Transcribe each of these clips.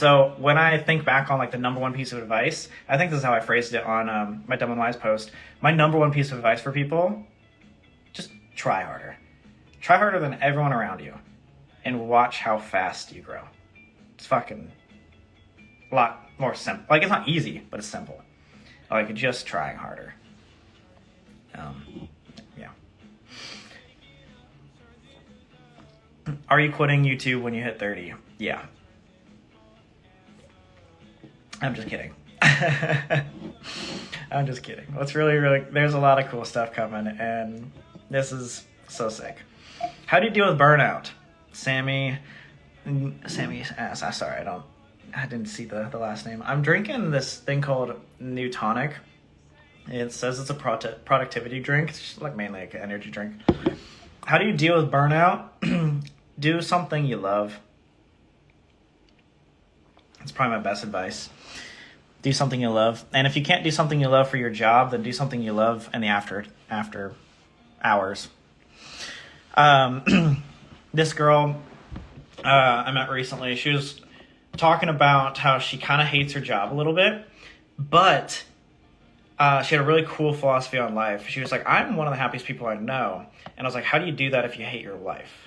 So when I think back on like the number one piece of advice, I think this is how I phrased it on my Dumb and Wise post. My number one piece of advice for people, just try harder. Try harder than everyone around you and watch how fast you grow. It's fucking a lot more simple. Like, it's not easy, but it's simple. Like, just trying harder. Yeah. Are you quitting YouTube when you hit 30? Yeah. I'm just kidding. I'm just kidding. What's really, there's a lot of cool stuff coming, and this is so sick. How do you deal with burnout? Sammy's ass. Sorry, I didn't see the last name. I'm drinking this thing called New Tonic. It says it's a productivity drink. It's like mainly like an energy drink. How do you deal with burnout? Do something you love. It's probably my best advice. Do something you love. And if you can't do something you love for your job, then do something you love in the after hours. This girl I met recently, she was talking about how she kind of hates her job a little bit, but she had a really cool philosophy on life. She was like, I'm one of the happiest people I know. And I was like, how do you do that if you hate your life?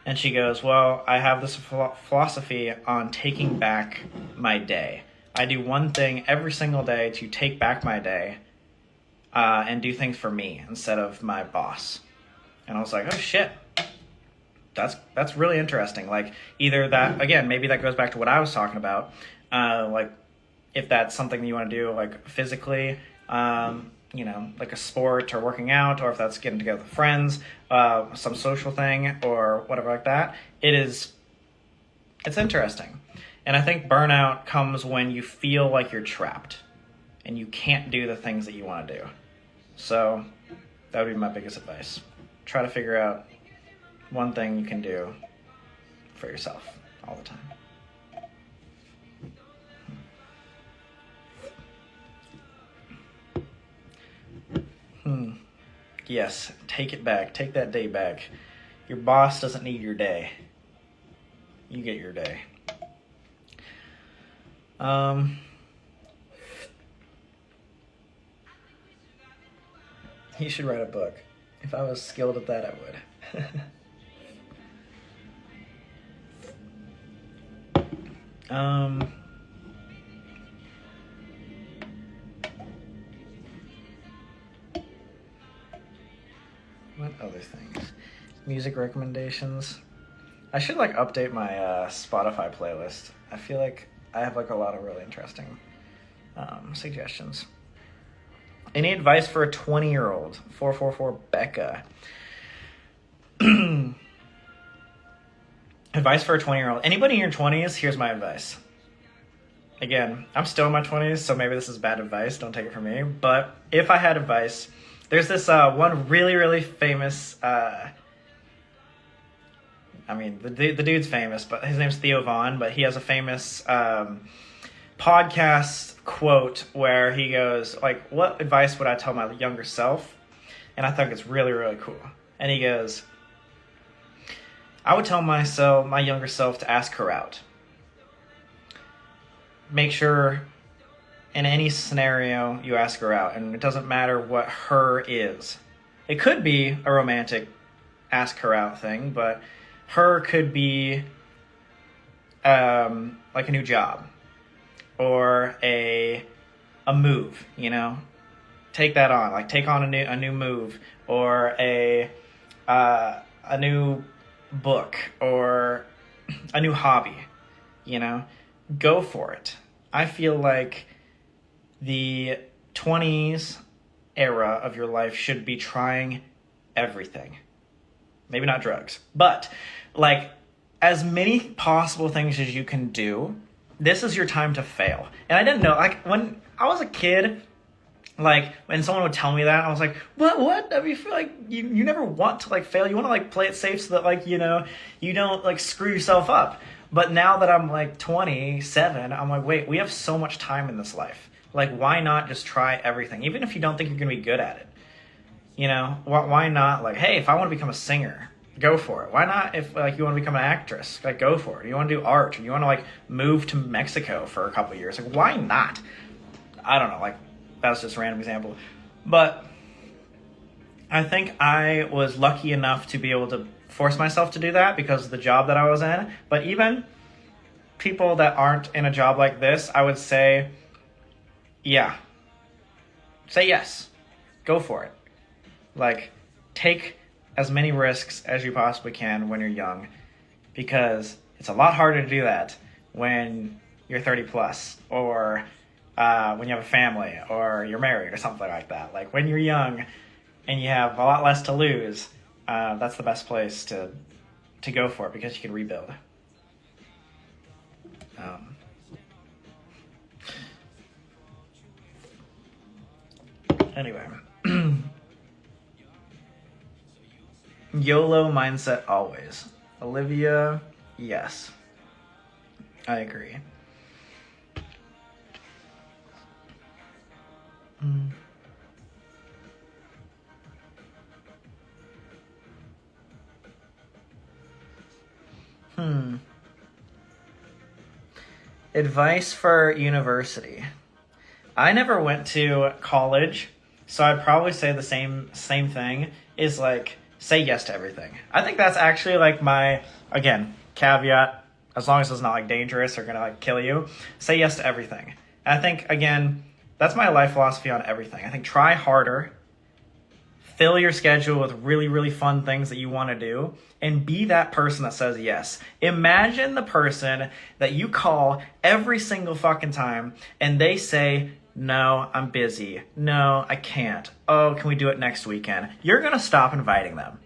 And she goes, well, I have this philosophy on taking back my day. I do one thing every single day to take back my day and do things for me instead of my boss. And I was like, oh shit, that's really interesting. Like, either that, again, maybe that goes back to what I was talking about. Like, if that's something that you want to do, like physically, like a sport or working out, or if that's getting together with friends, some social thing or whatever like that, it's interesting. And I think burnout comes when you feel like you're trapped and you can't do the things that you want to do. So that would be my biggest advice. Try to figure out one thing you can do for yourself all the time. Yes, take it back. Take that day back. Your boss doesn't need your day. You get your day. You should write a book. If I was skilled at that, I would. What other things? Music recommendations. I should update my Spotify playlist. I feel like I have a lot of really interesting suggestions. Any advice for a 20-year-old? 444 Becca. Advice for a 20-year-old. Anybody in your 20s, here's my advice. Again, I'm still in my 20s, so maybe this is bad advice. Don't take it from me. But if I had advice, there's this one really, really famous... the dude's famous, but his name's Theo Vaughn, but he has a famous podcast quote where he goes, what advice would I tell my younger self? And I think it's really, really cool. And he goes, I would tell my younger self to ask her out. Make sure in any scenario you ask her out, and it doesn't matter what her is. It could be a romantic ask her out thing, but her could be a new job or a move, take that on, take on a new move, or a new book, or a new hobby, go for it. I feel like the 20s era of your life should be trying everything. Maybe not drugs, but as many possible things as you can do. This is your time to fail. And I didn't know, when I was a kid, when someone would tell me that, I was like, what? I mean, you feel like you never want to fail. You want to play it safe so that you don't screw yourself up. But now that I'm 27, I'm like, wait, we have so much time in this life. Why not just try everything? Even if you don't think you're going to be good at it. Why not? Hey, if I want to become a singer, go for it. Why not if like you want to become an actress? Like go for it. You want to do art, or you want to like move to Mexico for a couple of years. Like why not? I don't know. Like that was just a random example, but I think I was lucky enough to be able to force myself to do that because of the job that I was in. But even people that aren't in a job like this, I would say, yeah, say yes, go for it. Like take as many risks as you possibly can when you're young, because it's a lot harder to do that when you're 30 plus, or when you have a family, or you're married, or something like that. Like when you're young and you have a lot less to lose, that's the best place to go for it, because you can rebuild. Anyway. YOLO mindset always. Olivia, yes. I agree. Advice for university. I never went to college, so I'd probably say the same thing, is like say yes to everything. I think that's actually like my, again, caveat, as long as it's not like dangerous or gonna like kill you, say yes to everything. And I think, again, that's my life philosophy on everything. I think try harder, fill your schedule with really, really fun things that you want to do, and be that person that says yes. Imagine the person that you call every single fucking time and they say, no, I'm busy. No, I can't. Oh, can we do it next weekend? You're going to stop inviting them.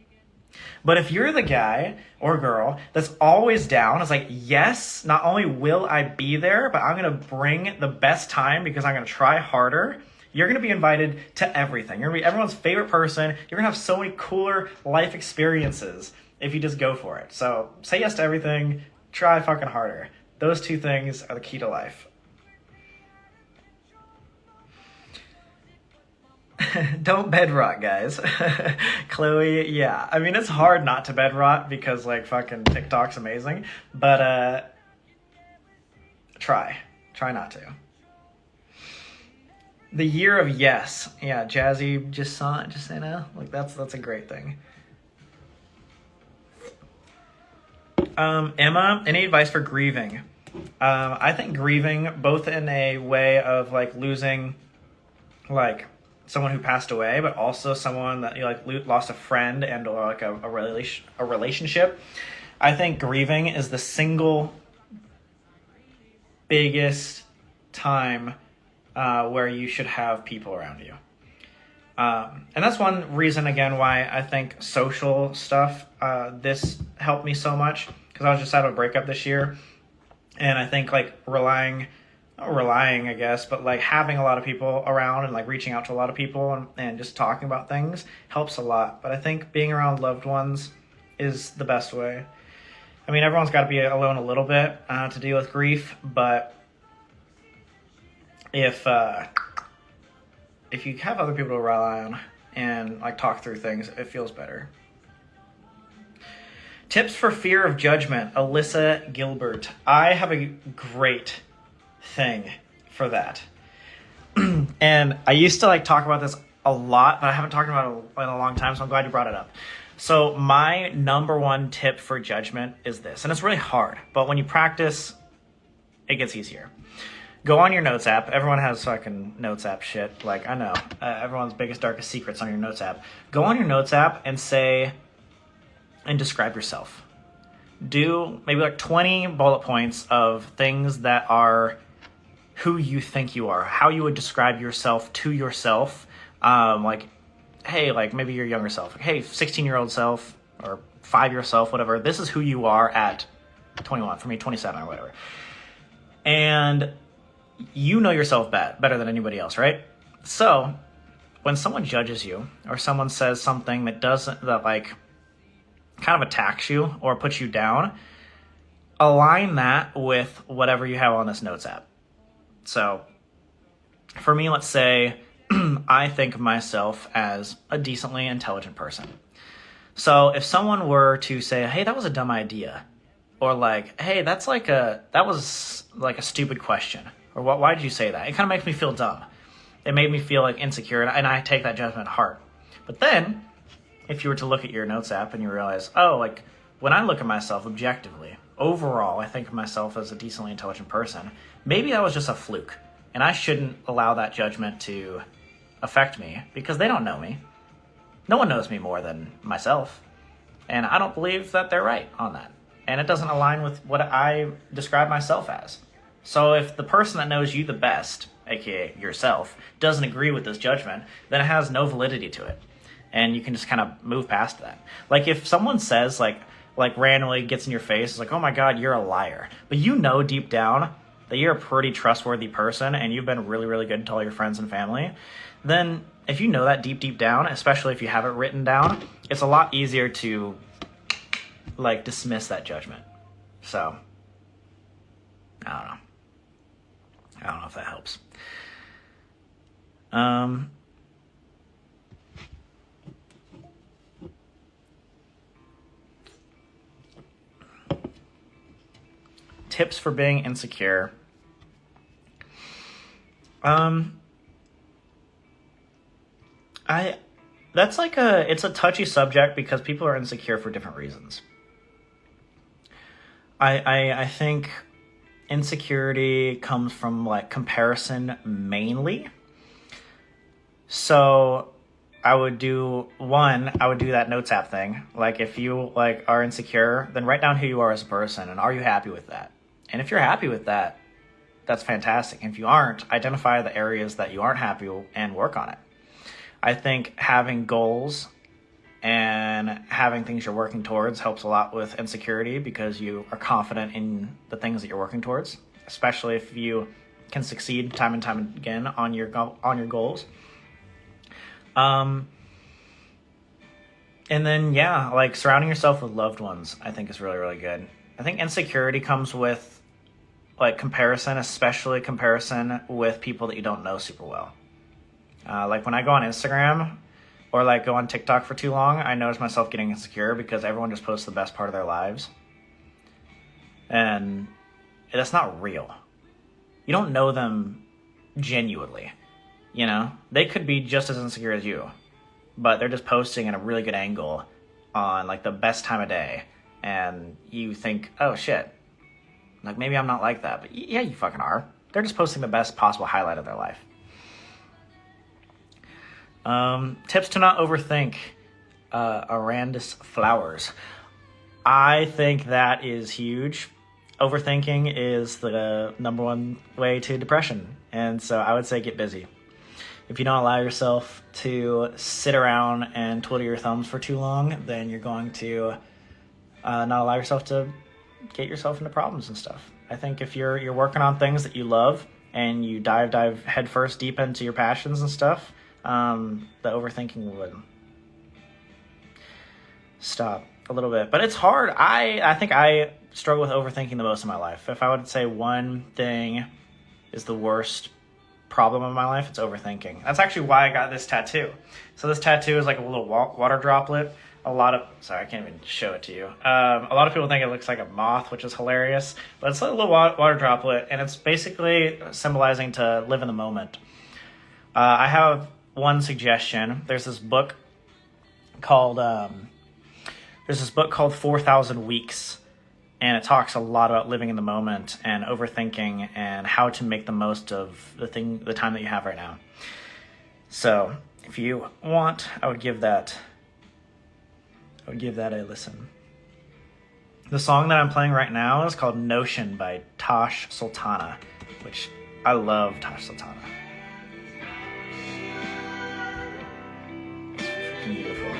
But if you're the guy or girl that's always down, it's like, yes, not only will I be there, but I'm going to bring the best time because I'm going to try harder. You're going to be invited to everything. You're going to be everyone's favorite person. You're going to have so many cooler life experiences if you just go for it. So say yes to everything. Try fucking harder. Those two things are the key to life. Don't bed rot, guys. Chloe, yeah. I mean, it's hard not to bed rot because, like, fucking TikTok's amazing. But, try. Try not to. The year of yes. Yeah, Jazzy just saw it, just, you know? Like, that's a great thing. Emma, any advice for grieving? I think grieving, both in a way of, like, losing, like, someone who passed away, but also someone that you like lost a friend and or like a relationship. I think grieving is the single biggest time where you should have people around you. And that's one reason, again, why I think social stuff, this helped me so much, because I was just out of a breakup this year. And I think like relying, I guess, but like having a lot of people around and like reaching out to a lot of people and just talking about things helps a lot. But I think being around loved ones is the best way. I mean, everyone's got to be alone a little bit to deal with grief, but if you have other people to rely on and like talk through things, it feels better. Tips for fear of judgment, Alyssa Gilbert. I have a great thing for that. And I used to like talk about this a lot, but I haven't talked about it in a long time, so I'm glad you brought it up. So my number one tip for judgment is this, and it's really hard, but when you practice, it gets easier. Go on your Notes app. Everyone has fucking Notes app shit. Like, I know. Everyone's biggest, darkest secrets on your Notes app. Go on your Notes app and say, and describe yourself. Do maybe like 20 bullet points of things that are who you think you are, how you would describe yourself to yourself. Like, hey, like maybe your younger self. Like, hey, 16-year-old self or 5-year self, whatever. This is who you are at 21, for me, 27 or whatever. And you know yourself better than anybody else, right? So when someone judges you or someone says something that like kind of attacks you or puts you down, align that with whatever you have on this Notes app. So for me, let's say I think of myself as a decently intelligent person. So if someone were to say, hey, that was a dumb idea, or like, hey, that was like a stupid question, or why did you say that? It kind of makes me feel dumb. It made me feel like insecure, and I take that judgment to heart. But then, if you were to look at your notes app and you realize, oh, like when I look at myself objectively, overall, I think of myself as a decently intelligent person, maybe that was just a fluke, and I shouldn't allow that judgment to affect me because they don't know me. No one knows me more than myself, and I don't believe that they're right on that. And it doesn't align with what I describe myself as. So if the person that knows you the best, aka yourself, doesn't agree with this judgment, then it has no validity to it. And you can just kind of move past that. Like if someone says, like randomly gets in your face, like, oh my God, you're a liar. But you know deep down that you're a pretty trustworthy person and you've been really, really good to all your friends and family, then if you know that deep down, especially if you have it written down, it's a lot easier to like dismiss that judgment. So, I don't know if that helps. Tips for being insecure. It's a touchy subject because people are insecure for different reasons. I think insecurity comes from like comparison mainly. So I would do that notes app thing. Like if you like are insecure, then write down who you are as a person and are you happy with that? And if you're happy with that, that's fantastic. And if you aren't, identify the areas that you aren't happy and work on it. I think having goals and having things you're working towards helps a lot with insecurity because you are confident in the things that you're working towards, especially if you can succeed time and time again on your goals. And then, yeah, like surrounding yourself with loved ones, I think is really, really good. I think insecurity comes with like comparison, especially comparison with people that you don't know super well. Like when I go on Instagram or like go on TikTok for too long, I notice myself getting insecure because everyone just posts the best part of their lives. And that's not real. You don't know them genuinely, you know? They could be just as insecure as you, but they're just posting in a really good angle on like the best time of day. And you think, oh shit, like maybe I'm not like that. But yeah, you fucking are. They're just posting the best possible highlight of their life. Tips to not overthink Arandis flowers. I think that is huge. Overthinking is the number one way to depression. And so I would say get busy. If you don't allow yourself to sit around and twiddle your thumbs for too long, then you're going to not allow yourself to get yourself into problems and stuff. I think if you're working on things that you love and you dive headfirst deep into your passions and stuff, the overthinking would stop a little bit. But it's hard. I think I struggle with overthinking the most in my life. If I would say one thing is the worst problem in my life, it's overthinking. That's actually why I got this tattoo. So this tattoo is like a little water droplet. Sorry, I can't even show it to you. A lot of people think it looks like a moth, which is hilarious, but it's like a little water droplet, and it's basically symbolizing to live in the moment. I have one suggestion. There's this book called 4,000 Weeks, and it talks a lot about living in the moment and overthinking and how to make the most of the time that you have right now. So if you want, I would give that a listen. The song that I'm playing right now is called Notion by Tosh Sultana, which I love Tosh Sultana. It's freaking beautiful.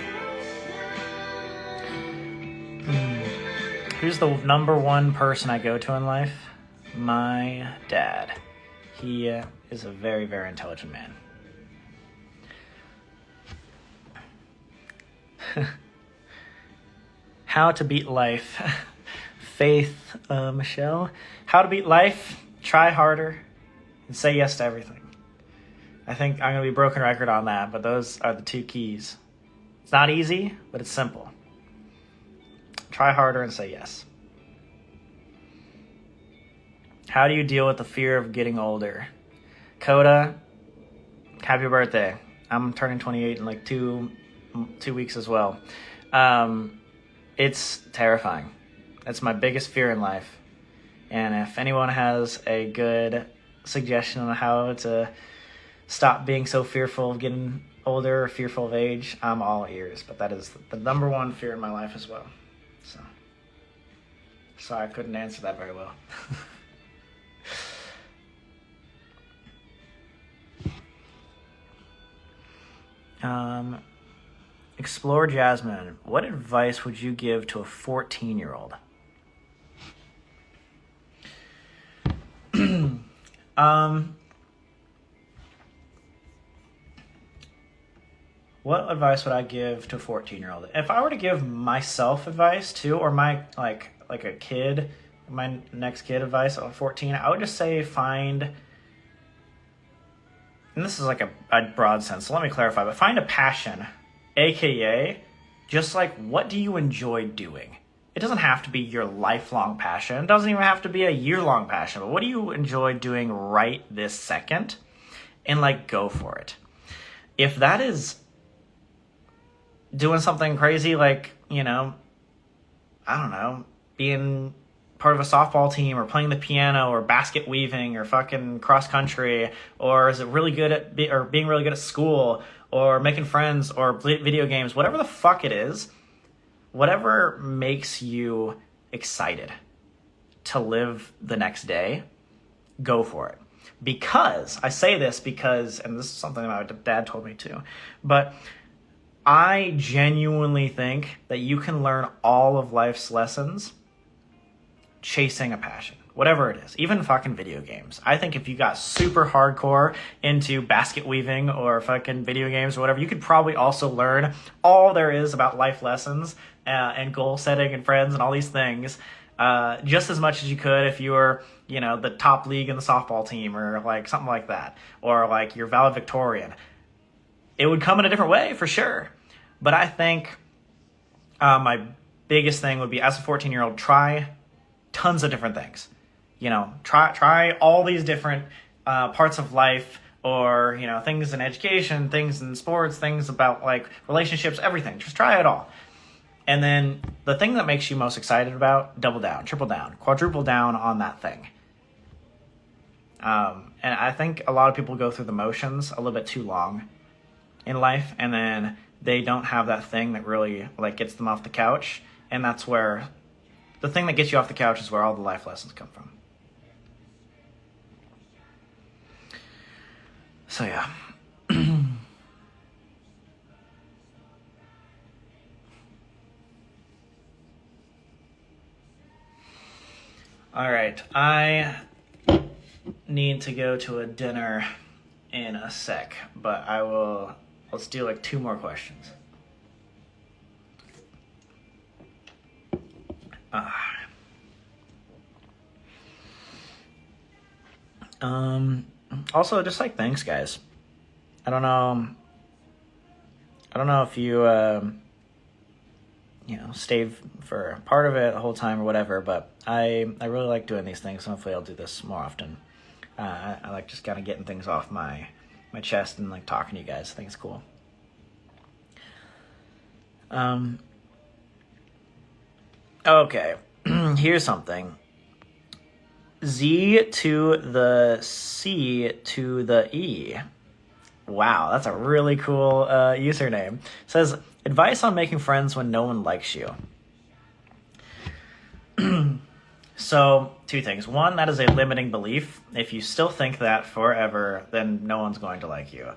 Who's the number one person I go to in life? My dad. He is a very, very intelligent man. How to beat life. Faith, Michelle. How to beat life, try harder, and say yes to everything. I think I'm going to be broken record on that, but those are the two keys. It's not easy, but it's simple. Try harder and say yes. How do you deal with the fear of getting older? Coda, happy birthday. I'm turning 28 in like two weeks as well. It's terrifying. That's my biggest fear in life. And if anyone has a good suggestion on how to stop being so fearful of getting older, or fearful of age, I'm all ears. But that is the number one fear in my life as well. So, sorry, I couldn't answer that very well. Explore Jasmine. What advice would you give to a 14-year-old? What advice would I give to a 14-year-old? If I were to give myself advice too, or my like a kid, my next kid advice at 14, I would just say find, and this is like a broad sense, so let me clarify, but find a passion, aka just like, what do you enjoy doing? It doesn't have to be your lifelong passion. It doesn't even have to be a year-long passion, but what do you enjoy doing right this second? And like, go for it. If that is doing something crazy like, you know, I don't know, being part of a softball team or playing the piano or basket weaving or fucking cross country, or is it really good at being really good at school or making friends or video games, whatever the fuck it is, whatever makes you excited to live the next day, go for it. Because, I say this because, and this is something that my dad told me too, but I genuinely think that you can learn all of life's lessons chasing a passion, whatever it is, even fucking video games. I think if you got super hardcore into basket weaving or fucking video games or whatever, you could probably also learn all there is about life lessons and goal setting and friends and all these things just as much as you could if you were, you know, the top league in the softball team or like something like that, or like you're valedictorian. It would come in a different way for sure. But I think my biggest thing would be, as a 14-year-old, try tons of different things. You know, try all these different parts of life, or, you know, things in education, things in sports, things about like relationships, everything. Just try it all. And then the thing that makes you most excited about, double down, triple down, quadruple down on that thing. And I think a lot of people go through the motions a little bit too long in life, and then they don't have that thing that really like gets them off the couch. And that's where the thing that gets you off the couch is where all the life lessons come from. So yeah. All right, I need to go to a dinner in a sec, but let's do like 2 more questions. Also, just like, thanks guys. I don't know if you you know, stayed for part of it the whole time or whatever, but I really like doing these things. Hopefully I'll do this more often. I like just kind of getting things off my chest and like talking to you guys. I think it's cool. Okay, here's something. Z to the C to the E. Wow, that's a really cool username. It says, advice on making friends when no one likes you. So, 2 things. 1, that is a limiting belief. If you still think that forever, then no one's going to like you,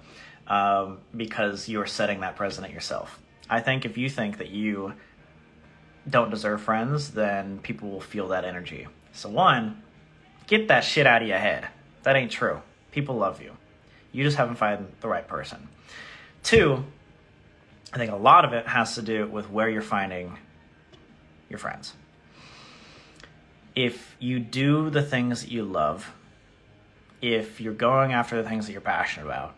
because you're setting that precedent yourself. I think if you think that you don't deserve friends, then people will feel that energy. So 1, get that shit out of your head. That ain't true. People love you. You just haven't found the right person. 2, I think a lot of it has to do with where you're finding your friends. If you do the things that you love, if you're going after the things that you're passionate about,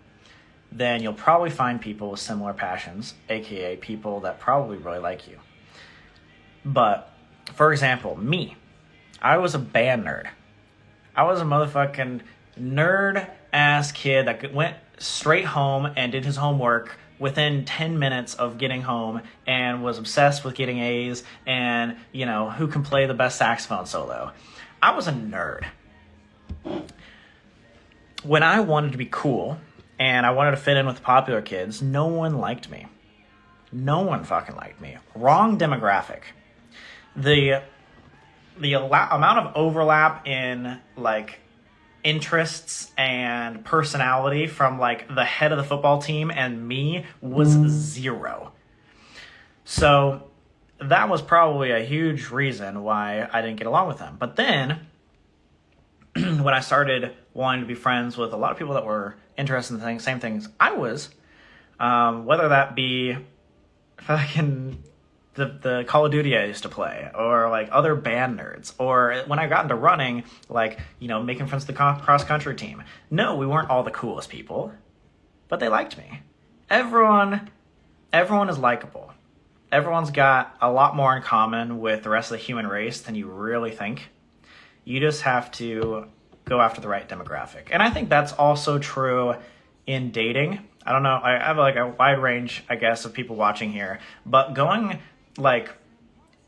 then you'll probably find people with similar passions, aka people that probably really like you. But For example, me. I was a band nerd. I was a motherfucking nerd-ass kid that went straight home and did his homework within 10 minutes of getting home and was obsessed with getting A's and, you know, who can play the best saxophone solo. I was a nerd. When I wanted to be cool and I wanted to fit in with the popular kids, no one liked me. No one fucking liked me. Wrong demographic. The amount of overlap in, like, interests and personality from, like, the head of the football team and me was zero. So that was probably a huge reason why I didn't get along with them. But then when I started wanting to be friends with a lot of people that were interested in the same things I was, whether that be fucking the Call of Duty I used to play, or like other band nerds, or when I got into running, like, you know, making friends with the cross-country team. No, we weren't all the coolest people, but they liked me. Everyone is likable. Everyone's got a lot more in common with the rest of the human race than you really think. You just have to go after the right demographic. And I think that's also true in dating. I don't know, I have like a wide range, I guess, of people watching here, but going like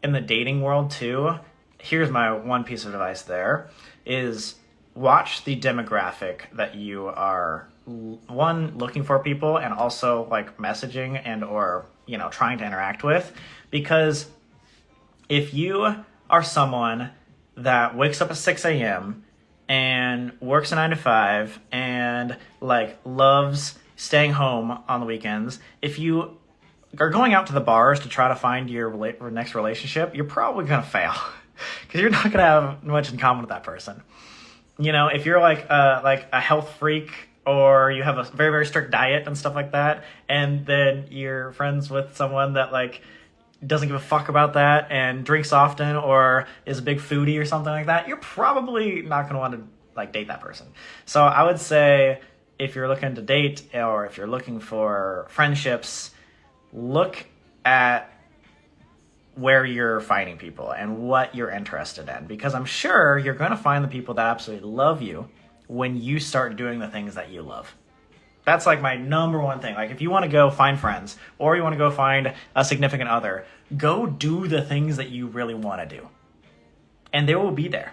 in the dating world too, here's my one piece of advice there, is watch the demographic that you are, one, looking for people, and also like messaging and or, you know, trying to interact with. Because if you are someone that wakes up at 6 a.m. and works a 9 to 5 and like loves staying home on the weekends, if you are going out to the bars to try to find your next relationship, you're probably going to fail because you're not going to have much in common with that person. You know, if you're like a health freak, or you have a very, very strict diet and stuff like that, and then you're friends with someone that like doesn't give a fuck about that and drinks often or is a big foodie or something like that, you're probably not going to want to like date that person. So I would say if you're looking to date or if you're looking for friendships, look at where you're finding people and what you're interested in, because I'm sure you're going to find the people that absolutely love you when you start doing the things that you love. That's like my number one thing. Like if you want to go find friends or you want to go find a significant other, go do the things that you really want to do. And they will be there.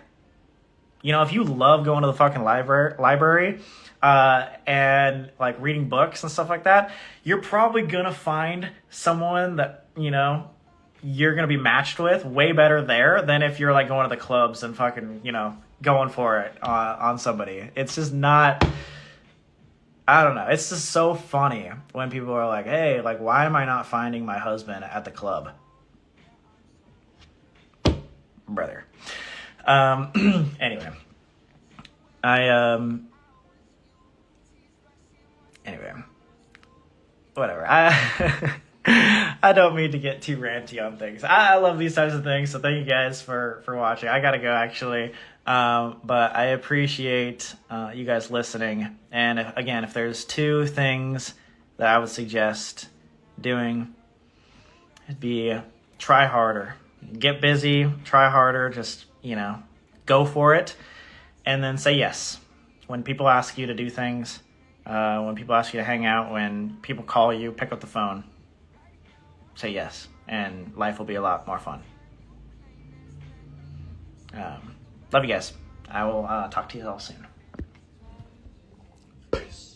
You know, if you love going to the fucking library and like reading books and stuff like that, you're probably going to find someone that, you know, you're going to be matched with way better there than if you're like going to the clubs and fucking, you know, going for it on somebody. It's just not, I don't know. It's just so funny when people are like, hey, like, why am I not finding my husband at the club? Brother. Anyway. Anyway. Whatever. I don't mean to get too ranty on things. I love these types of things, so thank you guys for watching. I gotta go, actually. But I appreciate you guys listening. And if there's two things that I would suggest doing, it'd be try harder. Get busy, try harder, just, you know, go for it. And then say yes. When people ask you to do things, when people ask you to hang out, when people call you, pick up the phone. Say yes, and life will be a lot more fun. Love you guys. I will talk to you all soon. Peace.